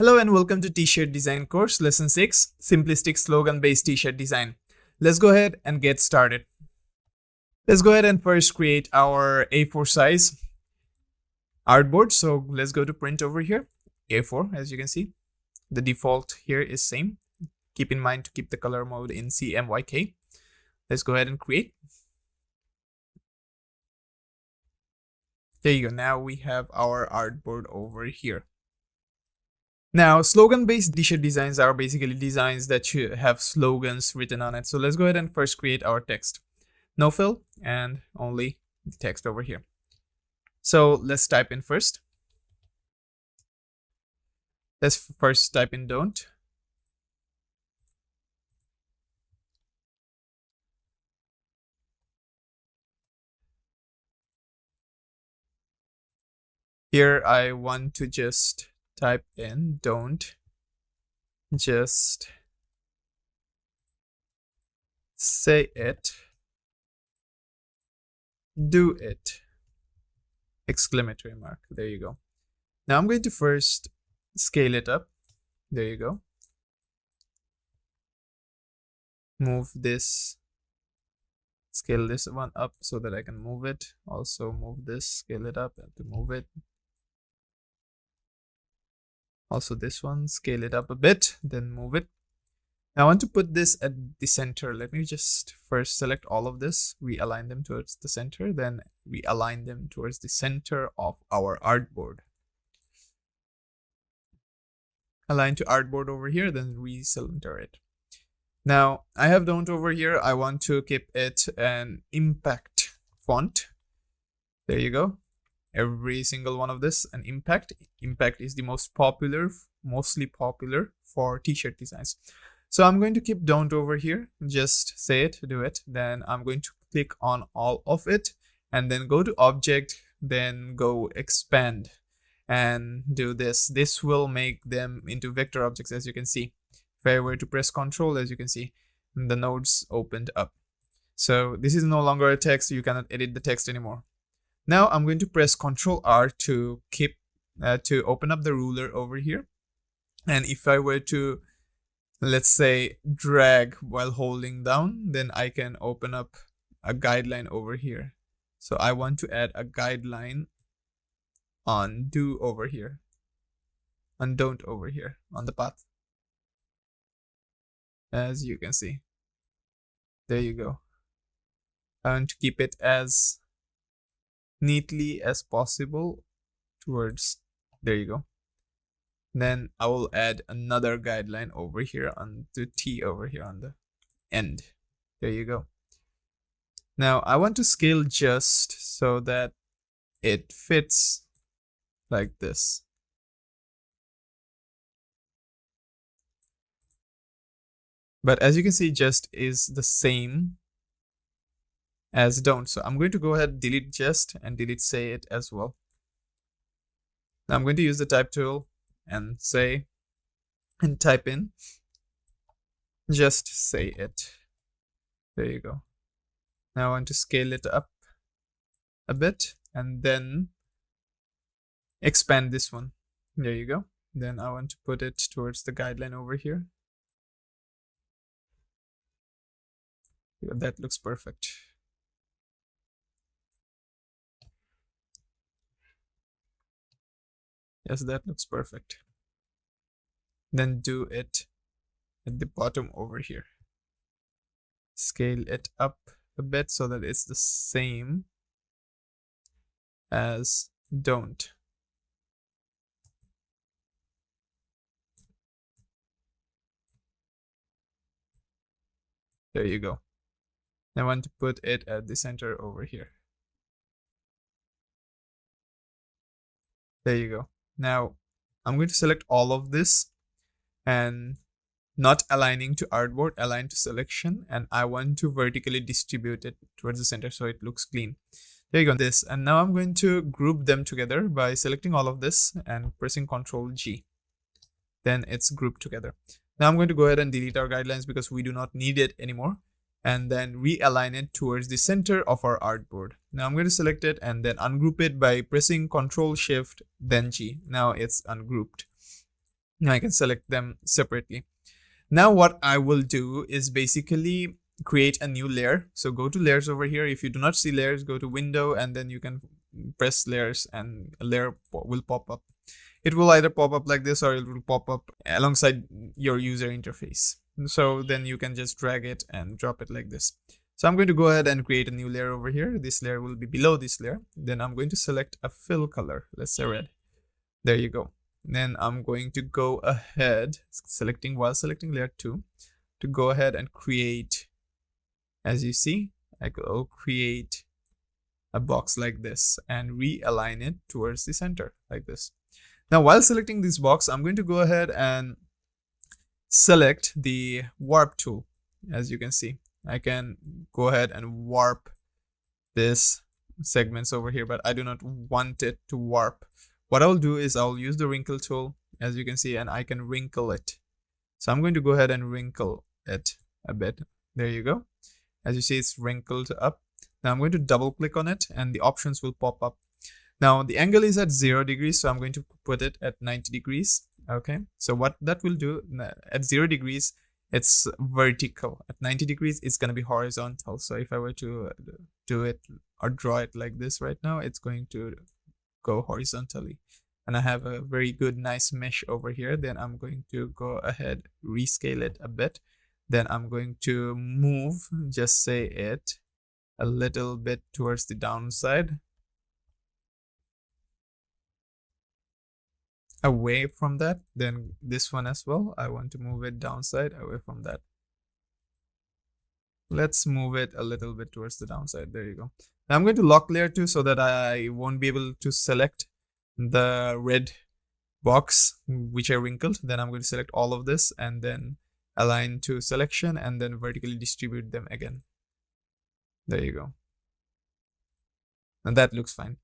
Hello and welcome to T-shirt design course lesson 6, simplistic slogan based t-shirt design. Let's go ahead and get started. Let's go ahead and first create our A4 size artboard. So let's go to print over here, A4 as you can see. The default here is same. Keep in mind to keep the color mode in CMYK. Let's go ahead and create. There you go. Now we have our artboard over here. Now, slogan-based t-shirt designs are basically designs that have slogans written on it. So let's go ahead and first create our text. No fill and only the text over here. So let's type in first. Let's first type in don't. Here I want to just type in don't, just say it, do it, exclamatory mark. There you go. Now I'm going to first scale it up. There you go. Move this, scale this one up so that I can move it. Also move this, scale it up and to move it. Also this one, scale it up a bit, then move it. Now I want to put this at the center. Let me just first select all of this, realign them towards the center, then realign them towards the center of our artboard. Align to artboard over here, then recenter it. Now I have don't over here. I want to keep it an impact font. There you go. Every single one of this an impact. Impact is the most popular, mostly popular for t-shirt designs. So I'm going to keep don't over here, just say it, do it. Then I'm going to click on all of it and then go to object, then go expand and do this. This will make them into vector objects, as you can see. If I were to press Control, as you can see, the nodes opened up. So this is no longer a text, so you cannot edit the text anymore. Now I'm going to press Ctrl R to keep to open up the ruler over here. And if I were to, let's say, drag while holding down, then I can open up a guideline over here. So I want to add a guideline on do over here, on don't over here, on the path. As you can see. There you go. I want to keep it as neatly as possible towards, there you go. Then I will add another guideline over here on the T over here on the end. There you go. Now I want to scale just so that it fits like this. But as you can see, just is the same as don't. So I'm going to go ahead, delete just and delete say it as well. Now I'm going to use the type tool and say and type in just say it. There you go. Now I want to scale it up a bit and then expand this one. There you go. Then I want to put it towards the guideline over here. That looks perfect. Yes, that looks perfect. Then do it at the bottom over here. Scale it up a bit so that it's the same as don't. There you go. I want to put it at the center over here. There you go. Now I'm going to select all of this and not aligning to artboard, align to selection, and I want to vertically distribute it towards the center so it looks clean. There you go. This, and now I'm going to group them together by selecting all of this and pressing Ctrl G. Then it's grouped together. Now I'm going to go ahead and delete our guidelines because we do not need it anymore. And then realign it towards the center of our artboard. Now I'm going to select it and then ungroup it by pressing Ctrl Shift then G. Now it's ungrouped. Now I can select them separately. Now what I will do is basically create a new layer. So go to layers over here. If you do not see layers, go to window, and then you can press layers and a layer will pop up. It will either pop up like this or it will pop up alongside your user interface. So then you can just drag it and drop it like this. So I'm going to go ahead and create a new layer over here. This layer will be below this layer. Then I'm going to select a fill color. Let's say red. There you go. Then I'm going to go ahead, while selecting layer 2, to go ahead and create, as you see, I will create a box like this and realign it towards the center like this. Now, while selecting this box, I'm going to go ahead and select the warp tool. As you can see, I can go ahead and warp this segments over here, but I do not want it to warp. What I'll do is I'll use the wrinkle tool, as you can see, and I can wrinkle it. So I'm going to go ahead and wrinkle it a bit. There you go. As you see, it's wrinkled up. Now I'm going to double click on it and the options will pop up. Now the angle is at 0 degrees, so I'm going to put it at 90 degrees. Okay, so what that will do, at 0 degrees, it's vertical. At 90 degrees, it's going to be horizontal. So if I were to do it or draw it like this right now, it's going to go horizontally. And I have a very good, nice mesh over here. Then I'm going to go ahead, rescale it a bit. Then I'm going to move, just say it, a little bit towards the downside, away from that. Then this one as well, I want to move it downside, away from that. Let's move it a little bit towards the downside. There you go. Now I'm going to lock layer 2 so that I won't be able to select the red box which I wrinkled. Then I'm going to select all of this and then align to selection and then vertically distribute them again. There you go. And that looks fine.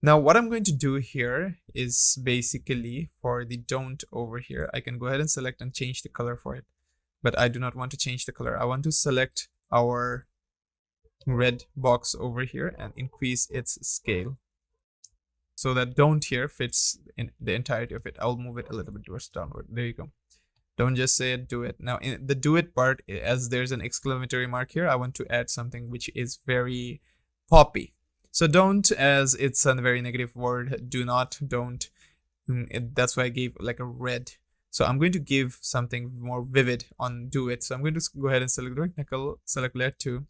Now what I'm going to do here is basically for the don't over here, I can go ahead and select and change the color for it. But I do not want to change the color. I want to select our red box over here and increase its scale. So that don't here fits in the entirety of it. I'll move it a little bit towards downward. There you go. Don't just say it, do it. Now in the do it part, as there's an exclamatory mark here, I want to add something which is very poppy. So don't, as it's a very negative word, do not, don't. That's why I gave like a red. So I'm going to give something more vivid on do it. So I'm going to go ahead and select the rectangle, select layer 2.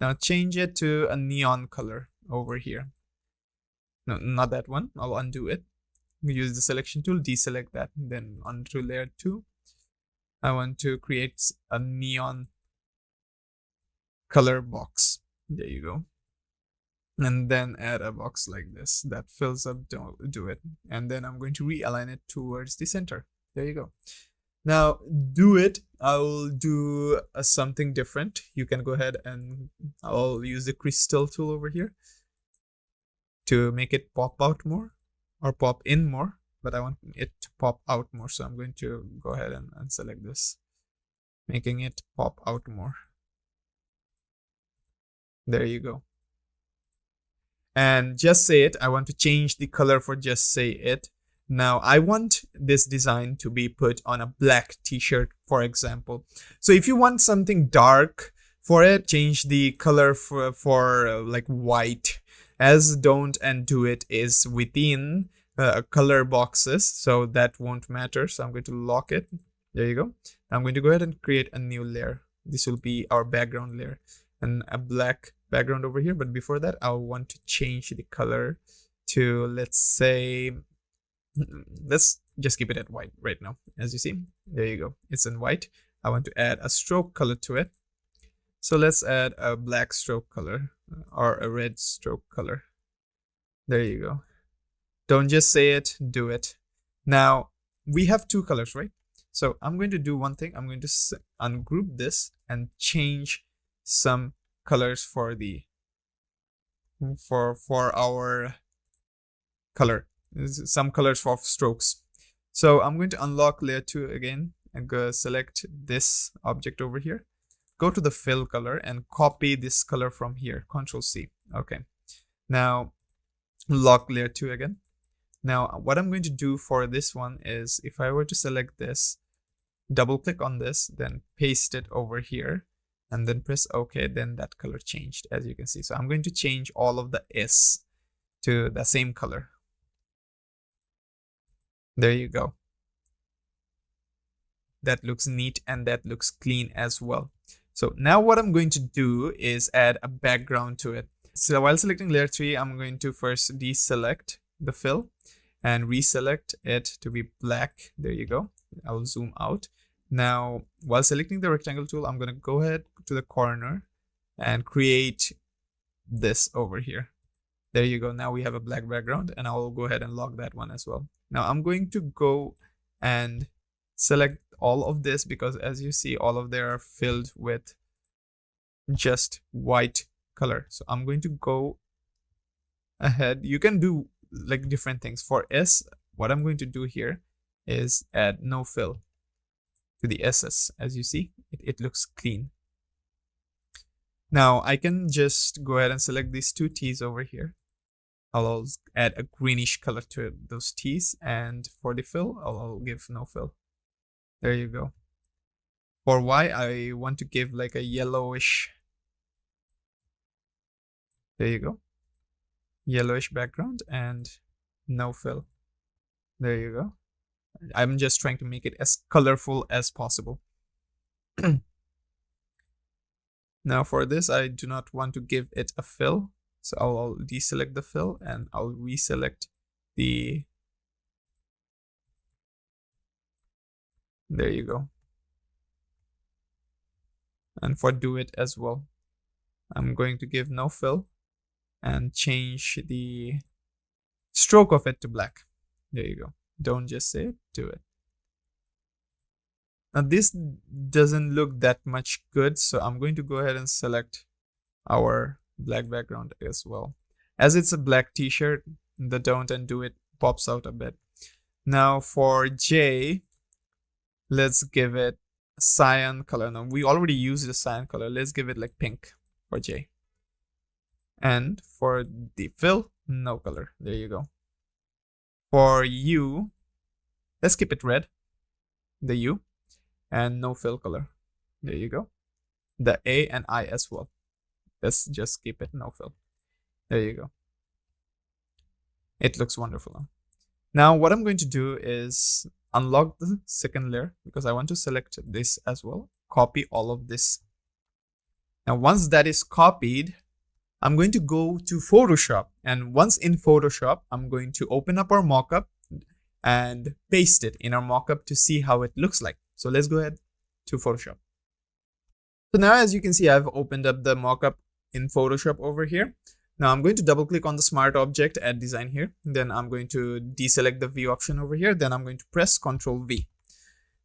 Now change it to a neon color over here. No, not that one. I'll undo it. Use the selection tool, deselect that, then onto layer 2. I want to create a neon color box. There you go. And then add a box like this that fills up do it. And then I'm going to realign it towards the center. There you go. Now do it. I'll do something different. You can go ahead and I'll use the crystal tool over here to make it pop out more or pop in more, but I want it to pop out more. So I'm going to go ahead and select this, making it pop out more. There you go. And just say it. I want to change the color for just say it. Now I want this design to be put on a black t-shirt, for example. So if you want something dark for it, change the color for like white, as don't and do it is within color boxes. So that won't matter. So I'm going to lock it. There you go. I'm going to go ahead and create a new layer. This will be our background layer and a black background over here. But before that, I'll want to change the color to, let's say, let's just keep it at white right now. As you see, there you go. It's in white. I want to add a stroke color to it. So let's add a black stroke color or a red stroke color. There you go. Don't just say it, do it. Now we have two colors, right? So I'm going to do one thing. I'm going to ungroup this and change some colors for the for our color, some colors for strokes. So I'm going to unlock layer 2 again and go select this object over here, go to the fill color and copy this color from here, Control C. Okay, now lock layer 2 again. Now, what I'm going to do for this one is if I were to select this, double click on this, then paste it over here, and then press OK, then that color changed, as you can see. So I'm going to change all of the S to the same color. There you go. That looks neat and that looks clean as well. So now what I'm going to do is add a background to it. So while selecting layer 3, I'm going to first deselect the fill and reselect it to be black. There you go. I'll zoom out. Now, while selecting the rectangle tool, I'm going to go ahead to the corner and create this over here. There you go. Now we have a black background, and I'll go ahead and log that one as well. Now I'm going to go and select all of this because as you see, all of them are filled with just white color. So I'm going to go ahead. You can do like different things. For S, what I'm going to do here is add no fill to the SS. As you see, it looks clean. Now I can just go ahead and select these two T's over here. I'll add a greenish color to those T's, and for the fill, I'll give no fill. There you go. For Y, I want to give like a yellowish. There you go. Yellowish background and no fill. There you go. I'm just trying to make it as colorful as possible. Now for this, I do not want to give it a fill. So I'll deselect the fill and I'll reselect the. There you go. And for do it as well, I'm going to give no fill and change the stroke of it to black. There you go. Don't just say it, do it. Now this doesn't look that much good, so I'm going to go ahead and select our black background as well. As it's a black t-shirt, the don't and do it pops out a bit. Now for J, let's give it cyan color. Now we already used the cyan color. Let's give it like pink for J. And for the fill, no color. There you go. For U, let's keep it red, the U, and no fill color. There you go. The A and I as well. Let's just keep it no fill. There you go. It looks wonderful. Now what I'm going to do is unlock the second layer because I want to select this as well. Copy all of this. Now once that is copied, I'm going to go to Photoshop, and once in Photoshop, I'm going to open up our mockup and paste it in our mockup to see how it looks like. So let's go ahead to Photoshop. So now as you can see, I've opened up the mockup in Photoshop over here. Now I'm going to double click on the smart object, add design here. Then I'm going to deselect the view option over here. Then I'm going to press Ctrl V.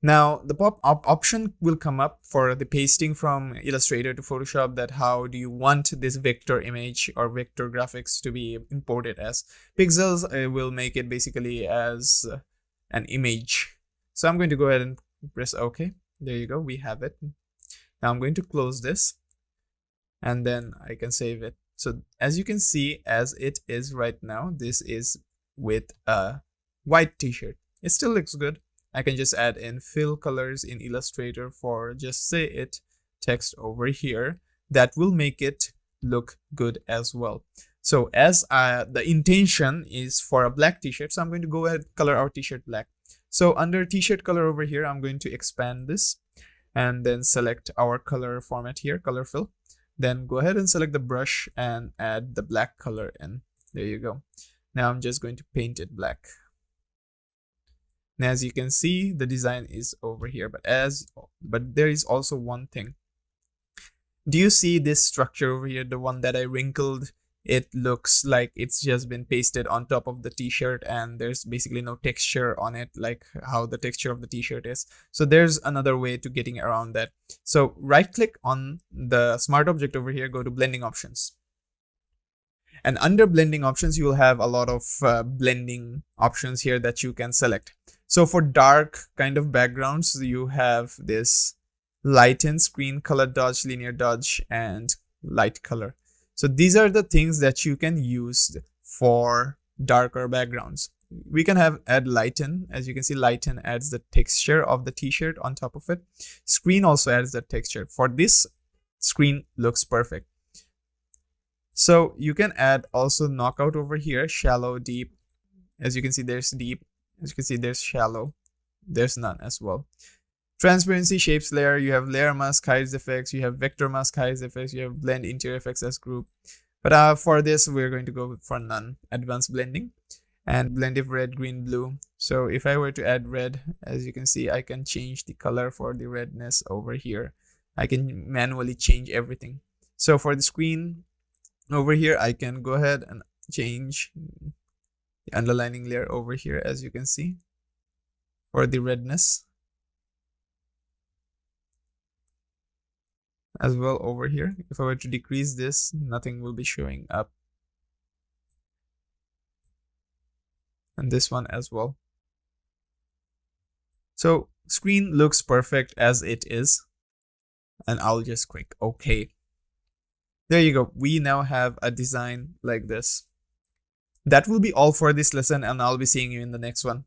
Now the pop-up option will come up for the pasting from Illustrator to Photoshop, that how do you want this vector image or vector graphics to be imported as pixels. Will make it basically as an image. So I'm going to go ahead and press OK. There you go. We have it. Now I'm going to close this and then I can save it. So as you can see, as it is right now, this is with a white t-shirt. It still looks good. I can just add in fill colors in Illustrator for just say it text over here. That will make it look good as well. So as the intention is for a black t-shirt, so I'm going to go ahead and color our t-shirt black. So under t-shirt color over here, I'm going to expand this and then select our color format here, color fill. Then go ahead and select the brush and add the black color in. There you go. Now I'm just going to paint it black. And as you can see, the design is over here, but there is also one thing. Do you see this structure over here, the one that I wrinkled? It looks like it's just been pasted on top of the t-shirt and there's basically no texture on it, like how the texture of the t-shirt is. So there's another way to getting around that. So right click on the smart object over here, go to blending options. And under blending options, you will have a lot of blending options here that you can select. So for dark kind of backgrounds, you have this lighten, screen, color dodge, linear dodge, and light color. So these are the things that you can use for darker backgrounds. We can add lighten. As you can see, lighten adds the texture of the t-shirt on top of it. Screen also adds the texture. For this, screen looks perfect. So you can add also knockout over here, shallow, deep. As you can see, there's deep. As you can see, there's shallow. There's none as well. Transparency, shapes layer. You have layer mask, hides effects. You have vector mask, hides effects. You have blend interior effects as group. But for this, we're going to go for none. Advanced blending. And blend if red, green, blue. So if I were to add red, as you can see, I can change the color for the redness over here. I can manually change everything. So for the screen over here, I can go ahead and change the underlining layer over here, as you can see, for the redness as well over here. If I were to decrease this, nothing will be showing up. And this one as well. So screen looks perfect as it is. And I'll just click OK. There you go. We now have a design like this. That will be all for this lesson, and I'll be seeing you in the next one.